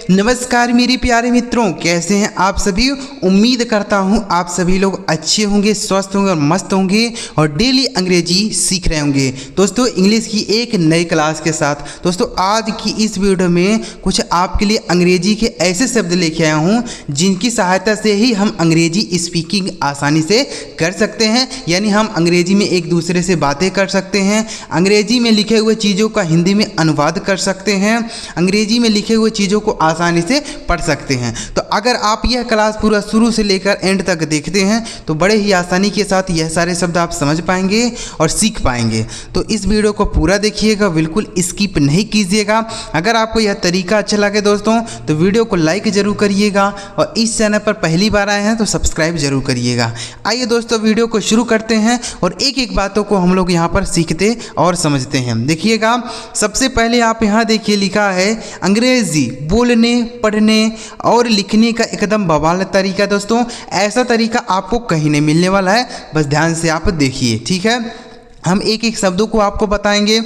नमस्कार मेरे प्यारे मित्रों, कैसे हैं आप सभी। उम्मीद करता हूं आप सभी लोग अच्छे होंगे, स्वस्थ होंगे और मस्त होंगे और डेली अंग्रेजी सीख रहे होंगे। दोस्तों इंग्लिश की एक नई क्लास के साथ दोस्तों आज की इस वीडियो में कुछ आपके लिए अंग्रेजी के ऐसे शब्द लेके आया हूं जिनकी सहायता से ही हम अंग्रेजी स्पीकिंग आसानी से कर सकते हैं, यानी हम अंग्रेजी में एक दूसरे से बातें कर सकते हैं, अंग्रेजी में लिखे हुए चीज़ों का हिंदी में अनुवाद कर सकते हैं, अंग्रेजी में लिखे हुए चीज़ों को आसानी से पढ़ सकते हैं। तो अगर आप यह क्लास पूरा शुरू से लेकर एंड तक देखते हैं तो बड़े ही आसानी के साथ यह सारे शब्द आप समझ पाएंगे और सीख पाएंगे। तो इस वीडियो को पूरा देखिएगा, बिल्कुल स्किप नहीं कीजिएगा। अगर आपको यह तरीका अच्छा लगे दोस्तों तो वीडियो को लाइक ज़रूर करिएगा और इस चैनल पर पहली बार आए हैं तो सब्सक्राइब जरूर करिएगा। आइए दोस्तों वीडियो को शुरू करते हैं और एक एक बातों को हम लोग यहाँ पर सीखते और समझते हैं। देखिएगा, सबसे पहले आप यहाँ देखिए लिखा है अंग्रेजी बोलने, पढ़ने और लिखने का एकदम बवाल तरीका। दोस्तों ऐसा तरीका आपको कहीं नहीं मिलने वाला है, बस ध्यान से आप देखिए, ठीक है। हम एक एक शब्दों को आपको बताएंगे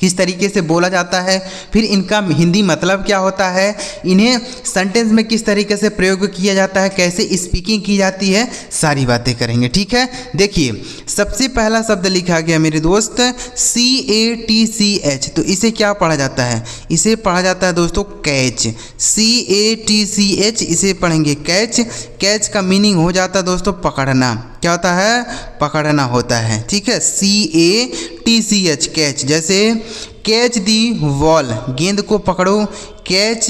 किस तरीके से बोला जाता है, फिर इनका हिंदी मतलब क्या होता है, इन्हें सेंटेंस में किस तरीके से प्रयोग किया जाता है, कैसे स्पीकिंग की जाती है, सारी बातें करेंगे, ठीक है। देखिए सबसे पहला शब्द लिखा गया मेरे दोस्त CATCH। तो इसे क्या पढ़ा जाता है, इसे पढ़ा जाता है दोस्तों कैच। CATCH इसे पढ़ेंगे कैच। कैच का मीनिंग हो जाता है दोस्तों पकड़ना। क्या होता है, पकड़ना होता है, ठीक है। CATCH catch. जैसे कैच दी बॉल, गेंद को पकड़ो, कैच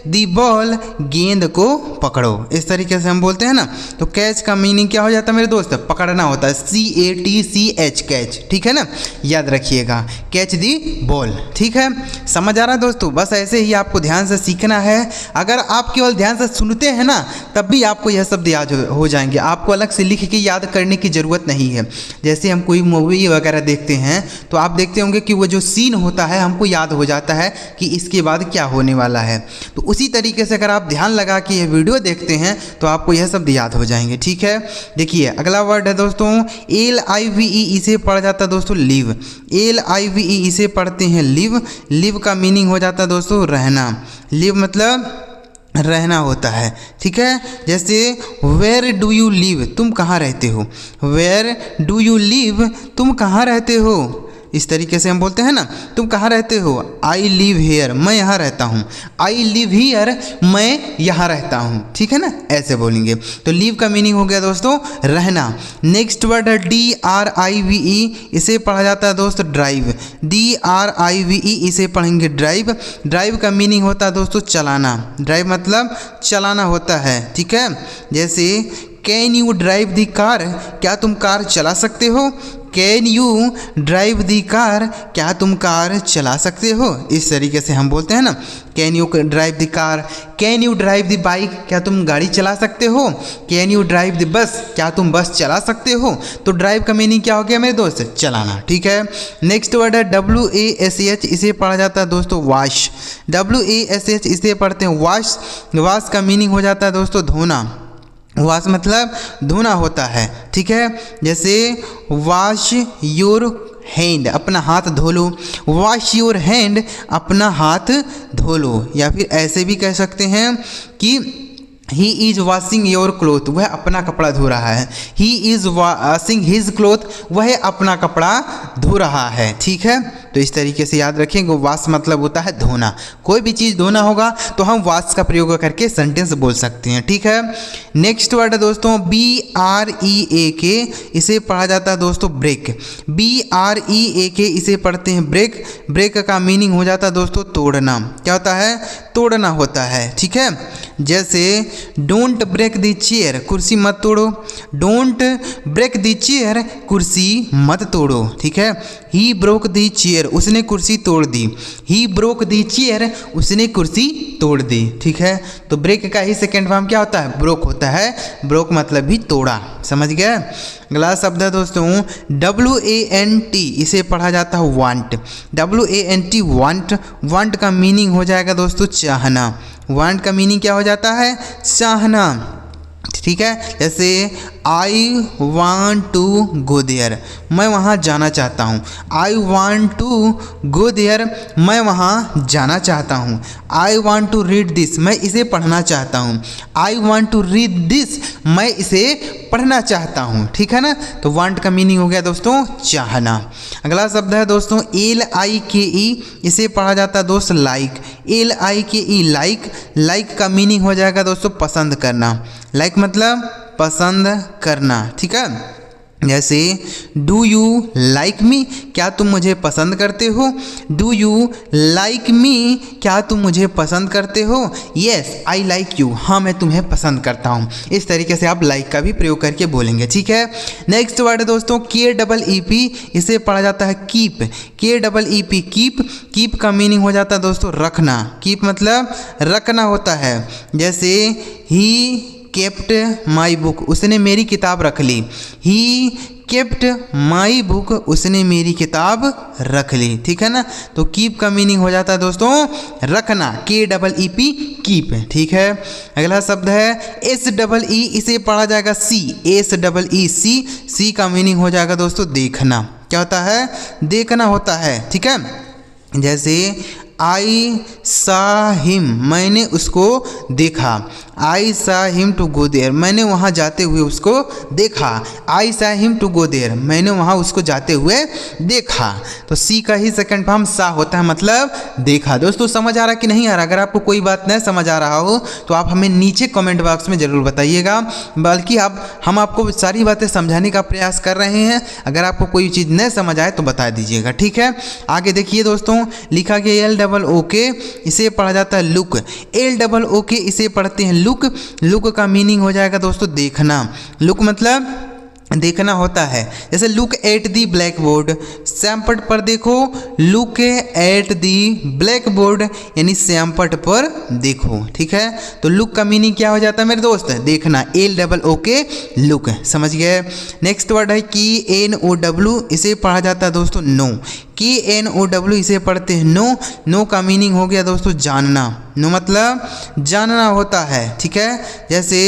दी बॉल, गेंद को पकड़ो, इस तरीके से हम बोलते हैं ना। तो कैच का मीनिंग क्या हो जाता है मेरे दोस्त, पकड़ना होता है। CATCH कैच, ठीक है ना, याद रखिएगा, कैच दी बॉल, ठीक है। समझ आ रहा है दोस्तों, बस ऐसे ही आपको ध्यान से सीखना है। अगर आप केवल ध्यान से सुनते हैं ना तब भी आपको यह शब्द याद हो जाएंगे, आपको अलग से लिख के याद करने की ज़रूरत नहीं है। जैसे हम कोई मूवी वगैरह देखते हैं तो आप देखते होंगे कि वो जो सीन होता है हमको याद हो जाता है कि इसके बाद क्या होने वाला है। तो उसी तरीके से अगर आप ध्यान लगा के ये वीडियो देखते हैं तो आपको यह शब्द याद हो जाएंगे, ठीक है। देखिए अगला वर्ड है दोस्तों LIVE। इसे पढ़ा जाता है दोस्तों लिव। LIVE इसे पढ़ते हैं लिव। लिव का मीनिंग हो जाता है दोस्तों रहना। लिव मतलब रहना होता है, ठीक है। जैसे वेयर डू यू लिव, तुम कहाँ रहते हो। वेयर डू यू लिव, तुम कहाँ रहते हो, इस तरीके से हम बोलते हैं ना, तुम कहाँ रहते हो। आई लिव हेयर, मैं यहाँ रहता हूँ। आई लिव हियर, मैं यहाँ रहता हूँ, ठीक है ना, ऐसे बोलेंगे। तो लिव का मीनिंग हो गया दोस्तों रहना। नेक्स्ट वर्ड है DRIVE। इसे पढ़ा जाता है दोस्तों ड्राइव। DRIVE इसे पढ़ेंगे ड्राइव। ड्राइव का मीनिंग होता है दोस्तों चलाना। ड्राइव मतलब चलाना होता है, ठीक है। जैसे can you drive the car, क्या तुम कार चला सकते हो। Can you drive the car, क्या तुम कार चला सकते हो, इस तरीके से हम बोलते हैं ना। Can you drive the car, can you drive the bike, क्या तुम गाड़ी चला सकते हो। Can you drive the bus, क्या तुम बस चला सकते हो। तो ड्राइव का मीनिंग क्या हो गया मेरे दोस्त, चलाना, ठीक है। नेक्स्ट वर्ड है WASH। इसे पढ़ा जाता है दोस्तों वॉश। WASH इसे पढ़ते हैं वॉश। वॉश का मीनिंग हो जाता है दोस्तों धोना। वॉश मतलब धोना होता है, ठीक है। जैसे वॉश योर हैंड, अपना हाथ धो लो। वॉश योर हैंड, अपना हाथ धो लो। या फिर ऐसे भी कह सकते हैं कि he is washing your cloth, वह अपना कपड़ा धो रहा है। He is washing his cloth, वह अपना कपड़ा धो रहा है, ठीक है। तो इस तरीके से याद रखेंगे, वॉश मतलब होता है धोना। कोई भी चीज़ धोना होगा तो हम वॉश का प्रयोग करके सेंटेंस बोल सकते हैं, ठीक है। नेक्स्ट वर्ड है दोस्तों BREAK। इसे पढ़ा जाता है दोस्तों ब्रेक। BREAK इसे पढ़ते हैं ब्रेक। ब्रेक का मीनिंग हो जाता है दोस्तों तोड़ना। क्या होता है, तोड़ना होता है, ठीक है। जैसे डोंट ब्रेक द चेयर, कुर्सी मत तोड़ो। डोंट ब्रेक द चेयर, कुर्सी मत तोड़ो, ठीक है। ही ब्रोक द चेयर, उसने कुर्सी तोड़ दी। ही ब्रोक द चेयर, उसने कुर्सी तोड़ दी, ठीक है। तो ब्रेक का ही सेकेंड फॉर्म क्या होता है, ब्रोक होता है। ब्रोक मतलब भी तोड़ा, समझ गए। अगला शब्द है दोस्तों WANT। इसे पढ़ा जाता है वांट। WANT want. वांट का मीनिंग हो जाएगा दोस्तों चाहना। वांट का मीनिंग क्या हो जाता है, चाहना, ठीक है। जैसे I want to go there, मैं वहाँ जाना चाहता हूँ। I want to go there, मैं वहाँ जाना चाहता हूँ। I want to read this, मैं इसे पढ़ना चाहता हूँ। I want to read this, मैं इसे पढ़ना चाहता हूँ। ठीक है ना, तो वांट का मीनिंग हो गया दोस्तों चाहना। अगला शब्द है दोस्तों LIKE, इसे पढ़ा जाता है दोस्त लाइक। LIKE लाइक, लाइक का मीनिंग हो जाएगा दोस्तों पसंद करना। लाइक मतलब पसंद करना। ठीक है, जैसे डू यू लाइक मी, क्या तुम मुझे पसंद करते हो। डू यू लाइक मी, क्या तुम मुझे पसंद करते हो। येस आई लाइक यू, हाँ मैं तुम्हें पसंद करता हूँ। इस तरीके से आप लाइक का भी प्रयोग करके बोलेंगे। ठीक है, नेक्स्ट वर्ड है दोस्तों KEEP, इसे पढ़ा जाता है कीप। KEEP कीप, कीप का मीनिंग हो जाता है दोस्तों रखना। कीप मतलब रखना होता है। जैसे ही केप्ट माई बुक, उसने मेरी किताब रख ली। ही केप्ट माई बुक, उसने मेरी किताब रख ली। ठीक है ना, तो कीप का मीनिंग हो जाता है दोस्तों रखना। KEEP keep. ठीक है, अगला शब्द है SEE, इसे पढ़ा जाएगा SEE। सी का मीनिंग हो जाएगा दोस्तों देखना। क्या होता है, देखना होता है। ठीक है, जैसे आई सा हिम, मैंने उसको देखा। आई सा हिम टू गो देयर, मैंने वहाँ जाते हुए उसको देखा। आई सा हिम टू गो देयर, मैंने वहाँ उसको जाते हुए देखा। तो सी का ही सेकंड फॉर्म सा होता है, मतलब देखा। दोस्तों समझ आ रहा कि नहीं आ रहा? अगर आपको कोई बात नहीं समझ आ रहा हो तो आप हमें नीचे कमेंट बॉक्स में ज़रूर बताइएगा, बल्कि हम आपको सारी बातें समझाने का प्रयास कर रहे हैं। अगर आपको कोई चीज़ नहीं समझ आए तो बता दीजिएगा। ठीक है, आगे देखिए दोस्तों, लिखा गया LOOK, इसे पढ़ा जाता है लुक। LOOK, इसे पढ़ते हैं लुक। लुक का मीनिंग हो जाएगा दोस्तों देखना। लुक मतलब देखना होता है। जैसे look at the black board, श्यामपट पर देखो। Look at the black board यानी श्यामपट पर देखो। ठीक है, तो लुक का मीनिंग क्या हो जाता है मेरे दोस्त, देखना। LOOK लुक, समझ गए। नेक्स्ट वर्ड है KNOW, इसे पढ़ा जाता है दोस्तों नो। KNOW, इसे पढ़ते हैं नो। नो का मीनिंग हो गया दोस्तों जानना। नो मतलब जानना होता है। ठीक है, जैसे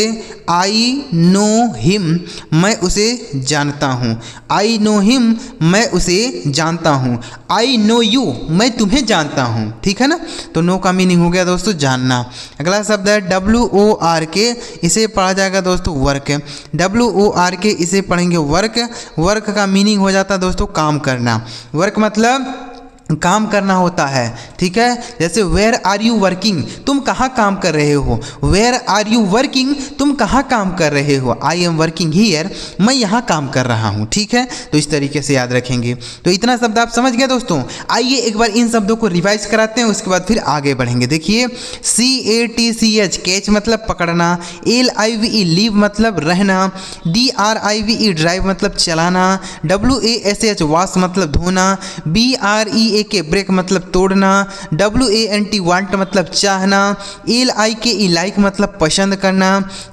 आई नो हिम, मैं उसे जानता हूँ। आई नो हिम, मैं उसे जानता हूँ। आई नो यू, मैं तुम्हें जानता हूँ। ठीक है ना, तो नो का मीनिंग हो गया दोस्तों जानना। अगला शब्द है WORK, इसे पढ़ा जाएगा दोस्तों वर्क। WORK, इसे पढ़ेंगे वर्क। वर्क का मीनिंग हो जाता है दोस्तों काम करना। वर्क मतलब काम करना होता है। ठीक है, जैसे वेयर आर यू वर्किंग, तुम कहाँ काम कर रहे हो। वेयर आर यू वर्किंग, तुम कहाँ काम कर रहे हो। आई एम वर्किंग हियर, मैं यहाँ काम कर रहा हूँ। ठीक है, तो इस तरीके से याद रखेंगे। तो इतना शब्द आप समझ गए दोस्तों। आइए एक बार इन शब्दों को रिवाइज कराते हैं, उसके बाद फिर आगे बढ़ेंगे। देखिए CATCH कैच मतलब पकड़ना। LIVE लीव मतलब रहना। DRIVE ड्राइव मतलब चलाना। WASH वाश मतलब धोना। BREAK ब्रेक मतलब तोड़ना। WANT वांट मतलब चाहना। LIKE लाइक मतलब पसंद करना।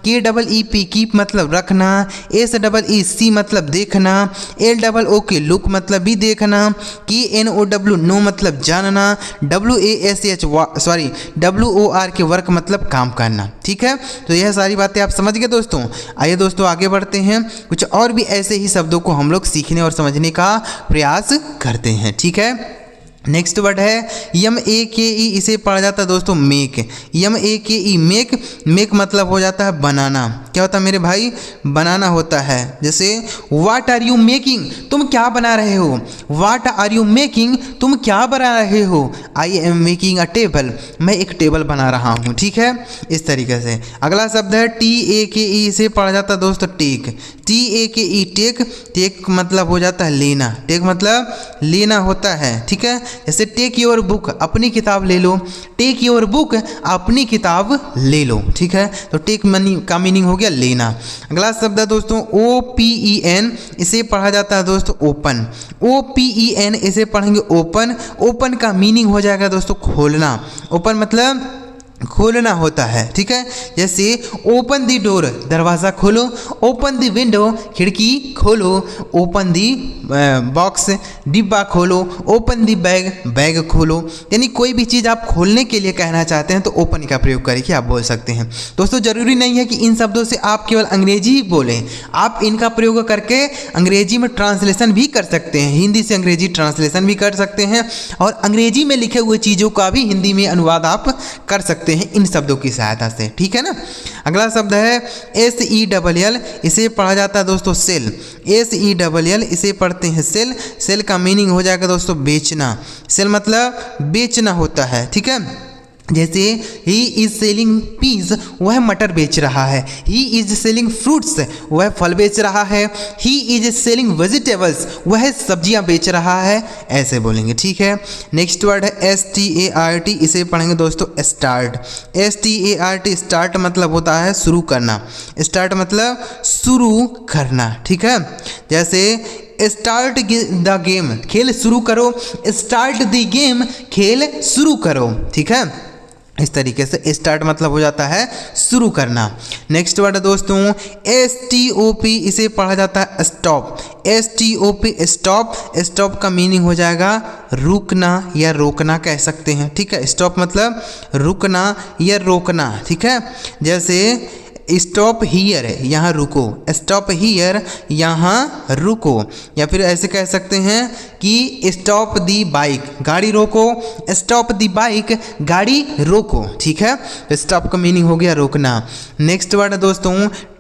KEEP कीप मतलब रखना। SEEC मतलब देखना। LOOK लुक मतलब भी देखना। KNOW नो मतलब जानना। WORK वर्क मतलब काम करना। ठीक है, तो यह सारी बातें आप समझ गए दोस्तों। आइए दोस्तों आगे बढ़ते हैं, कुछ और भी ऐसे ही शब्दों को हम लोग सीखने और समझने का प्रयास करते हैं। ठीक है, नेक्स्ट वर्ड है MAKE, इसे पढ़ा जाता है दोस्तों मेक। MAKE मेक, मेक मतलब हो जाता है बनाना। क्या होता है मेरे भाई, बनाना होता है। जैसे व्हाट आर यू मेकिंग, तुम क्या बना रहे हो। व्हाट आर यू मेकिंग, तुम क्या बना रहे हो। I am making a table, मैं एक टेबल बना रहा हूँ। ठीक है, इस तरीके से। अगला शब्द है TAKE, इसे पढ़ा जाता है दोस्तों टेक। TAKE टेक, टेक मतलब हो जाता है लेना। टेक मतलब लेना होता है। ठीक है, जैसे टेक योर बुक, अपनी किताब ले लो। टेक योर बुक, अपनी किताब ले लो। ठीक है, तो टेक का मीनिंग हो गया लेना। अगला शब्द है दोस्तों OPEN, इसे पढ़ा जाता है दोस्तों ओपन। OPEN, इसे पढ़ेंगे ओपन। ओपन का मीनिंग हो जाएगा दोस्तों खोलना। ओपन मतलब खोलना होता है, ठीक है। जैसे ओपन दी डोर, दरवाज़ा खोलो, ओपन दी विंडो, खिड़की खोलो, ओपन दी बॉक्स, डिब्बा खोलो, ओपन दी बैग, बैग खोलो। यानी कोई भी चीज़ आप खोलने के लिए कहना चाहते हैं तो ओपन का प्रयोग करके आप बोल सकते हैं। दोस्तों ज़रूरी नहीं है कि इन शब्दों से आप केवल अंग्रेजी ही बोलें, आप इनका प्रयोग करके अंग्रेजी में ट्रांसलेशन भी कर सकते हैं, हिंदी से अंग्रेजी ट्रांसलेशन भी कर सकते हैं और अंग्रेजी में लिखे हुए चीज़ों का भी हिंदी में अनुवाद आप कर सकते हैं इन शब्दों की सहायता से, ठीक है ना। अगला शब्द है SELL, इसे पढ़ा जाता है दोस्तों सेल। SELL इसे पढ़ते हैं सेल। सेल का मीनिंग हो जाएगा दोस्तों बेचना। सेल मतलब बेचना होता है, ठीक है। जैसे ही इज सेलिंग पीस, वह मटर बेच रहा है। ही इज सेलिंग फ्रूट्स, वह फल बेच रहा है। ही इज सेलिंग वेजिटेबल्स, वह सब्जियां बेच रहा है। ऐसे बोलेंगे, ठीक है। नेक्स्ट वर्ड है START, इसे पढ़ेंगे दोस्तों स्टार्ट। START, स्टार्ट मतलब होता है शुरू करना। स्टार्ट मतलब शुरू करना, ठीक है। जैसे स्टार्ट द गेम, खेल शुरू करो। स्टार्ट द गेम, खेल शुरू करो, ठीक है। इस तरीके से स्टार्ट मतलब हो जाता है शुरू करना। नेक्स्ट वर्ड है दोस्तों STOP, इसे पढ़ा जाता है स्टॉप। STOP, stop. स्टॉप का मीनिंग हो जाएगा रुकना या रोकना कह सकते हैं, ठीक है। स्टॉप मतलब रुकना या रोकना, ठीक है। जैसे स्टॉप हियर, यहाँ रुको। स्टॉप हियर, यहाँ रुको। या फिर ऐसे कह सकते हैं कि स्टॉप दी बाइक, गाड़ी रोको। स्टॉप दी बाइक, गाड़ी रोको, ठीक है। तो स्टॉप का मीनिंग हो गया रोकना। नेक्स्ट वर्ड है दोस्तों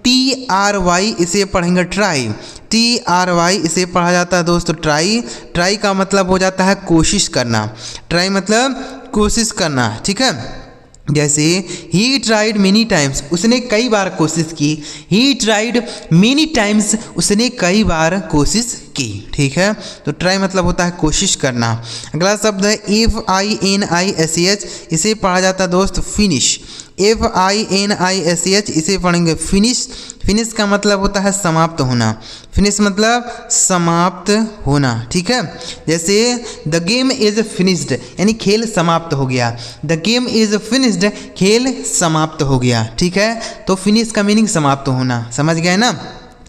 TRY, इसे पढ़ेंगे ट्राई। TRY, इसे पढ़ा जाता है दोस्तों ट्राई। ट्राई का मतलब हो जाता है कोशिश करना। ट्राई मतलब कोशिश करना, ठीक है। जैसे ही ट्राइड मेनी टाइम्स, उसने कई बार कोशिश की। ही ट्राइड मेनी टाइम्स, उसने कई बार कोशिश की, ठीक है। तो ट्राई मतलब होता है कोशिश करना। अगला शब्द है FINISH, इसे पढ़ा जाता है दोस्त फिनिश। FINISH, इसे पढ़ेंगे फिनिश। फिनिश का मतलब होता है समाप्त होना। फिनिश मतलब समाप्त होना, ठीक है। जैसे द गेम इज फिनिश्ड, यानी खेल समाप्त हो गया। द गेम इज फिनिश्ड, खेल समाप्त हो गया, ठीक है। तो फिनिश का मीनिंग समाप्त होना, समझ गए ना।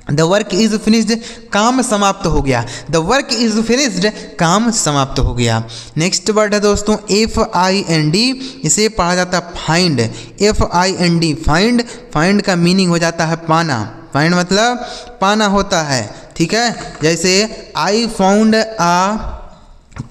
द वर्क इज फिनिश्ड, काम समाप्त हो गया। द वर्क इज फिनिश्ड, काम समाप्त हो गया। नेक्स्ट वर्ड है दोस्तों FIND, इसे पढ़ा जाता है फाइंड। FIND, find. फाइंड का मीनिंग हो जाता है पाना। फाइंड मतलब पाना होता है, ठीक है। जैसे आई फाउंड आ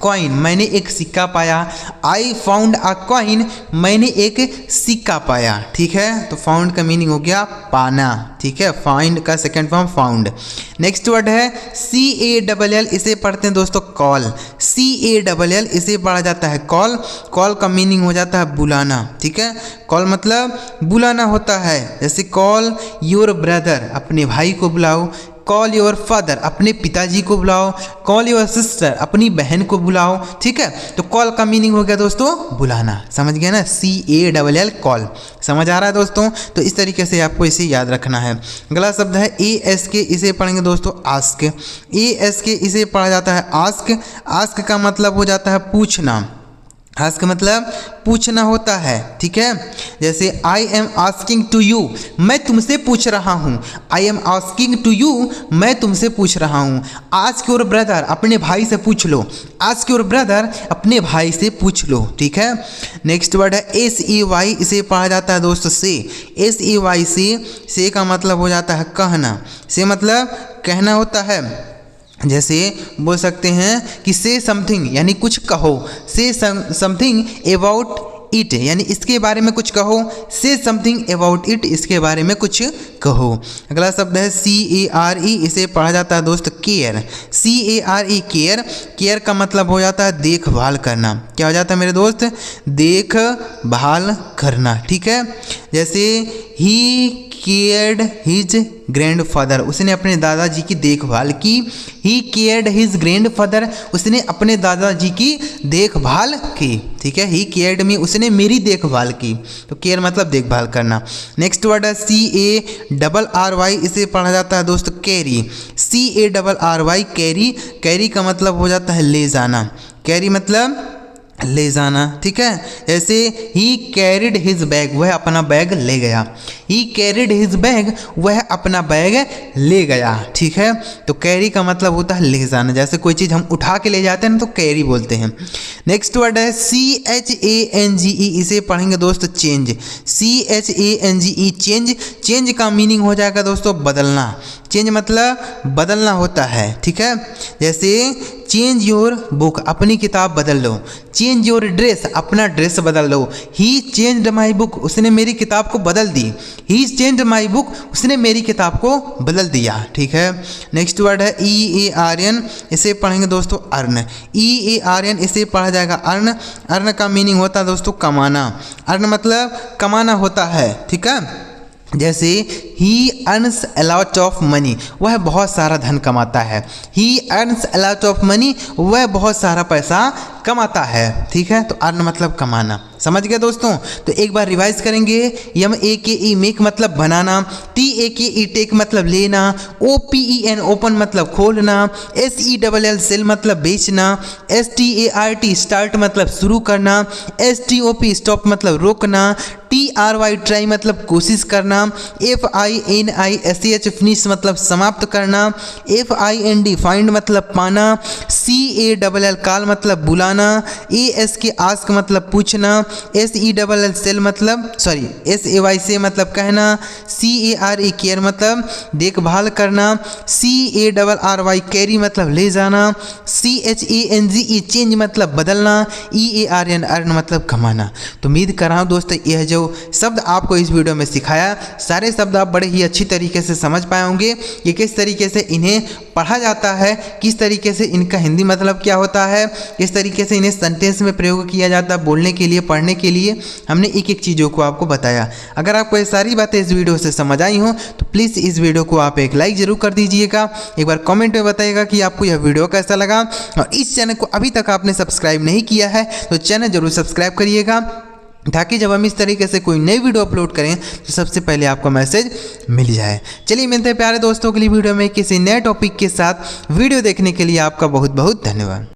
कॉइन, मैंने एक सिक्का पाया। आई फाउंड अ कॉइन, मैंने एक सिक्का पाया, ठीक है। तो फाउंड का मीनिंग हो गया पाना, ठीक है। फाइंड का second form found. Next word है CALL, इसे पढ़ते हैं दोस्तों कॉल। CALL, इसे पढ़ा जाता है कॉल। कॉल का मीनिंग हो जाता है बुलाना, ठीक है। कॉल मतलब बुलाना होता है। जैसे कॉल योर ब्रदर, अपने भाई को बुलाओ। कॉल योर फादर, अपने पिताजी को बुलाओ। कॉल योर सिस्टर, अपनी बहन को बुलाओ, ठीक है। तो कॉल का मीनिंग हो गया दोस्तों बुलाना, समझ गए ना। CALL, call. समझ आ रहा है दोस्तों। तो इस तरीके से आपको इसे याद रखना है। अगला शब्द है ASK, इसे पढ़ेंगे दोस्तों आस्क। ASK, इसे पढ़ा जाता है आस्क। आस्क का मतलब हो जाता है पूछना। आस्क मतलब पूछना होता है, ठीक है। जैसे I am asking to you, मैं तुमसे पूछ रहा हूँ। I am asking to you, मैं तुमसे पूछ रहा हूँ। आस्क योर ब्रदर, अपने भाई से पूछ लो। आस्क योर ब्रदर, अपने भाई से पूछ लो, ठीक है। नेक्स्ट वर्ड है SEY, इसे पढ़ा जाता है दोस्तों से। SEY, से का मतलब हो जाता है कहना। से मतलब कहना होता है। जैसे बोल सकते हैं कि से समथिंग, यानी कुछ कहो। से समथिंग अबाउट इट, यानी इसके बारे में कुछ कहो। से समथिंग अबाउट इट, इसके बारे में कुछ कहो। अगला शब्द है CARE, इसे पढ़ा जाता है दोस्त केयर। CARE, care. केयर का मतलब हो जाता है देखभाल करना। क्या हो जाता है मेरे दोस्त? देखभाल करना, ठीक है। जैसे ही केयर्ड हिज ग्रैंडफादर, उसने अपने दादाजी की देखभाल की। ही केयर्ड हिज ग्रैंडफादर, उसने अपने दादाजी की देखभाल की, ठीक है। ही केयर्ड मी, उसने मेरी देखभाल की। तो केयर मतलब देखभाल करना। नेक्स्ट वर्ड है CARRY, इसे पढ़ा जाता है दोस्त कैरी। CARRY, carry. कैरी का मतलब हो जाता है ले जाना। कैरी मतलब ले जाना, ठीक है। जैसे ही कैरिड हिज बैग, वह अपना बैग ले गया। ही कैरिड हिज बैग, वह अपना बैग ले गया, ठीक है। तो कैरी का मतलब होता है ले जाना। जैसे कोई चीज़ हम उठा के ले जाते हैं ना तो कैरी बोलते हैं। नेक्स्ट वर्ड है CHANGE, इसे पढ़ेंगे दोस्त चेंज। CHANGE change. चेंज का मीनिंग हो जाएगा दोस्तों बदलना। चेंज मतलब बदलना होता है, ठीक है। जैसे चेंज योर बुक, अपनी किताब बदल लो। चेंज योर ड्रेस, अपना ड्रेस बदल लो। ही चेंज्ड माई बुक, उसने मेरी किताब को बदल दी। ही चेंज्ड माई बुक, उसने मेरी किताब को बदल दिया, ठीक है। नेक्स्ट वर्ड है EARN, इसे पढ़ेंगे दोस्तों अर्न। EARN, इसे पढ़ा जाएगा अर्न। अर्न का मीनिंग होता है दोस्तों कमाना। अर्न मतलब कमाना होता है, ठीक है। जैसे ही earns a lot of money, वह बहुत सारा धन कमाता है। ही earns a lot of money, वह बहुत सारा पैसा कमाता है, ठीक है। तो अर्न मतलब कमाना, समझ गए दोस्तों। तो एक बार रिवाइज करेंगे। MAKE मेक मतलब बनाना। TAKE टेक मतलब लेना। OPEN ओपन मतलब खोलना। SELL सेल मतलब बेचना। START स्टार्ट मतलब शुरू करना। STOP स्टॉप मतलब रोकना। TRY ट्राई मतलब कोशिश करना। FINISH फिनिश मतलब समाप्त करना। FIND फाइंड मतलब पाना। CALL कॉल मतलब बुलाना। ASK आस्क मतलब पूछना। SELL सेल मतलब SAY से मतलब कहना। CARE केयर मतलब देखभाल करना। CARRY कैरी मतलब ले जाना। CHANGE चेंज मतलब बदलना। EARN अर्न मतलब कमाना। तो उम्मीद कर रहा हूँ दोस्तों यह जो शब्द आपको इस वीडियो में सिखाया, सारे शब्द आप बड़े ही अच्छी तरीके से समझ पाए होंगे कि किस तरीके से इन्हें पढ़ा जाता है, किस तरीके से इनका हिंदी मतलब क्या होता है, किस तरीके से इन्हें सेंटेंस में प्रयोग किया जाता है बोलने के लिए, पढ़ने के लिए। हमने एक एक चीज़ों को आपको बताया। अगर आपको ये सारी बातें इस वीडियो से समझ आई हों तो प्लीज़ इस वीडियो को आप एक लाइक ज़रूर कर दीजिएगा। एक बार कमेंट में बताइएगा कि आपको यह वीडियो कैसा लगा। और इस चैनल को अभी तक आपने सब्सक्राइब नहीं किया है तो चैनल ज़रूर सब्सक्राइब करिएगा, ताकि जब हम इस तरीके से कोई नई वीडियो अपलोड करें तो सबसे पहले आपको मैसेज मिल जाए। चलिए मिलते हैं प्यारे दोस्तों के लिए वीडियो में किसी नए टॉपिक के साथ। वीडियो देखने के लिए आपका बहुत बहुत धन्यवाद।